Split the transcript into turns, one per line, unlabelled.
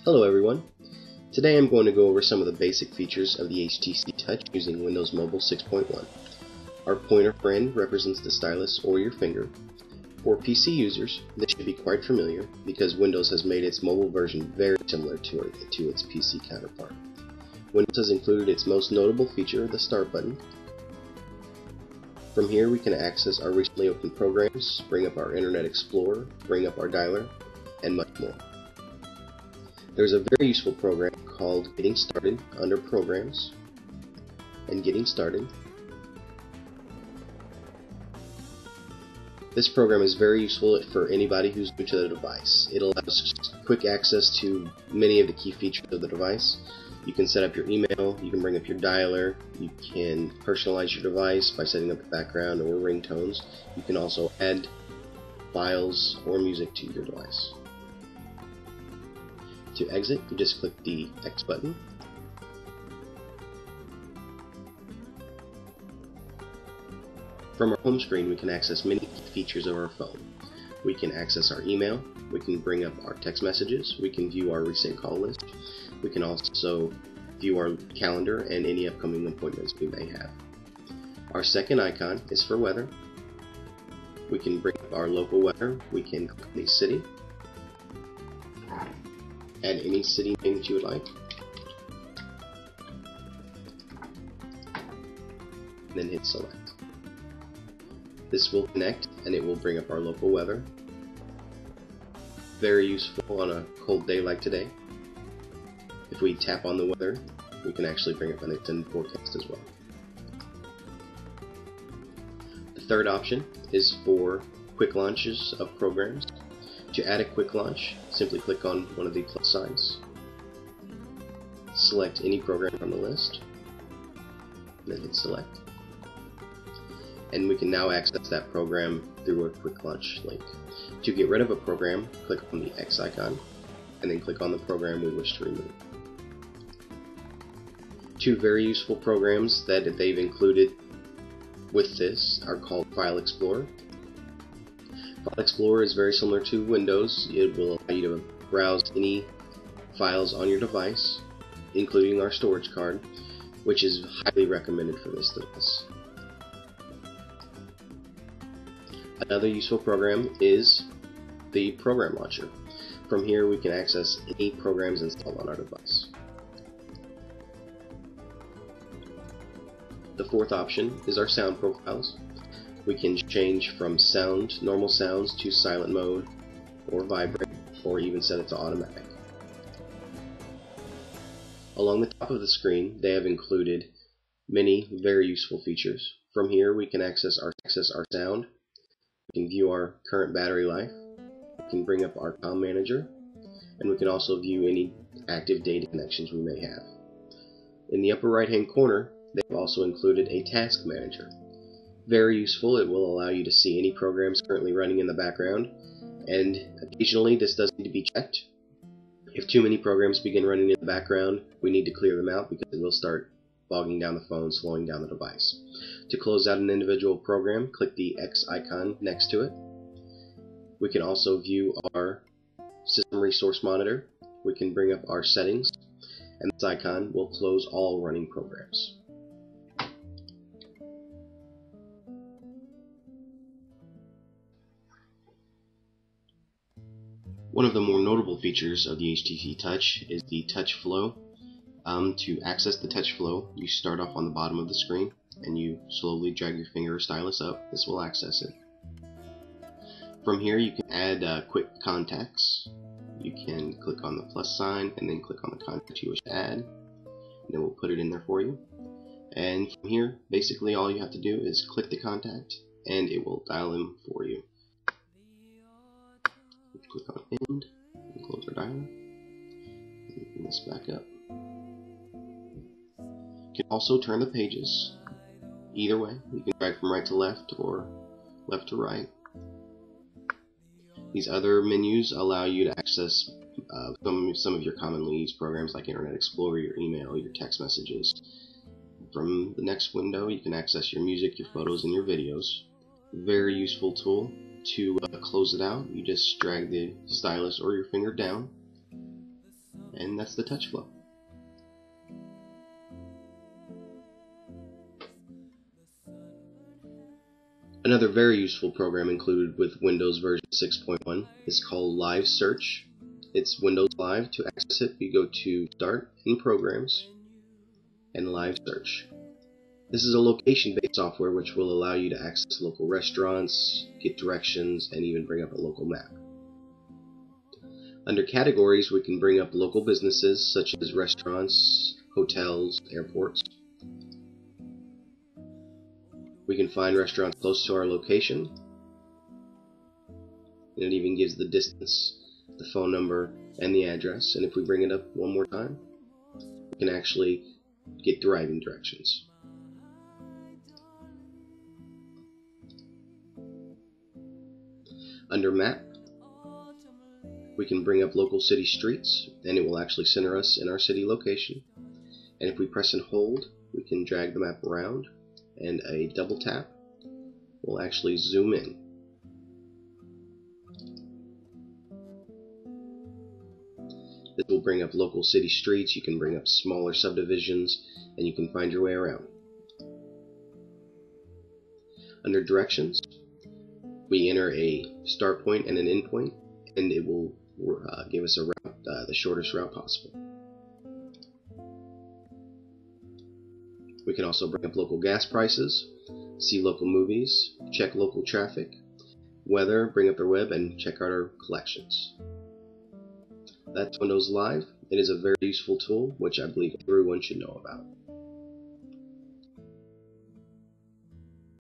Hello everyone. Today I'm going to go over some of the basic features of the HTC Touch using Windows Mobile 6.1. Our pointer friend represents the stylus or your finger. For PC users, this should be quite familiar because Windows has made its mobile version very similar to its PC counterpart. Windows has included its most notable feature, the Start button. From here we can access our recently opened programs, bring up our Internet Explorer, bring up our dialer, and much more. There's a very useful program called Getting Started under Programs and Getting Started. This program is very useful for anybody who's new to the device. It allows quick access to many of the key features of the device. You can set up your email, you can bring up your dialer, you can personalize your device by setting up the background or ringtones. You can also add files or music to your device. To exit, you just click the X button. From our home screen, we can access many features of our phone. We can access our email, we can bring up our text messages, we can view our recent call list, we can also view our calendar and any upcoming appointments we may have. Our second icon is for weather. We can bring up our local weather, we can click the city, add any city name that you would like, and then hit select. This will connect and it will bring up our local weather. Very useful on a cold day like today. If we tap on the weather, we can actually bring up an extended forecast as well. The third option is for quick launches of programs. To add a quick launch, simply click on one of the plus signs, select any program from the list, and then hit select. And we can now access that program through a quick launch link. To get rid of a program, click on the X icon, and then click on the program we wish to remove. Two very useful programs that they've included with this are called File Explorer. File Explorer is very similar to Windows. It will allow you to browse any files on your device, including our storage card, which is highly recommended for this device. Another useful program is the Program Launcher. From here we can access any programs installed on our device. The fourth option is our sound profiles. We can change from normal sounds to silent mode, or vibrate, or even set it to automatic. Along the top of the screen, they have included many very useful features. From here, we can access our sound. We can view our current battery life. We can bring up our comm manager, and we can also view any active data connections we may have. In the upper right-hand corner, they've also included a task manager. Very useful. It will allow you to see any programs currently running in the background, and occasionally this does need to be checked. If too many programs begin running in the background, we need to clear them out because it will start bogging down the phone, slowing down the device. To close out an individual program, click the X icon next to it. We can also view our System Resource Monitor. We can bring up our settings, and this icon will close all running programs. One of the more notable features of the HTC Touch is the Touch Flow. To access the Touch Flow, you start off on the bottom of the screen and you slowly drag your finger or stylus up. This will access it. From here you can add quick contacts. You can click on the plus sign and then click on the contact you wish to add, and then we'll put it in there for you. And from here, basically all you have to do is click the contact and it will dial him for you. Click on end, and close our dialer, and open this back up. You can also turn the pages either way. You can drag from right to left or left to right. These other menus allow you to access some of your commonly used programs like Internet Explorer, your email, your text messages. From the next window you can access your music, your photos, and your videos. Very useful tool. To close it out, you just drag the stylus or your finger down, And that's the TouchFlow. Another very useful program included with Windows version 6.1 is called Live Search. It's Windows Live. To access it, you go to Start and Programs and Live Search. This is a location-based software which will allow you to access local restaurants, get directions, and even bring up a local map. Under categories, we can bring up local businesses such as restaurants, hotels, airports. We can find restaurants close to our location, and it even gives the distance, the phone number, and the address. And if we bring it up one more time, we can actually get driving directions. Under Map, we can bring up local city streets, and it will actually center us in our city location. And if we press and hold, we can drag the map around, and a double tap will actually zoom in. This will bring up local city streets, you can bring up smaller subdivisions, and you can find your way around. Under Directions, we enter a start point and an end point, and it will give us a route, the shortest route possible. We can also bring up local gas prices, see local movies, check local traffic, weather, bring up the web, and check out our collections. That's Windows Live. It is a very useful tool which I believe everyone should know about.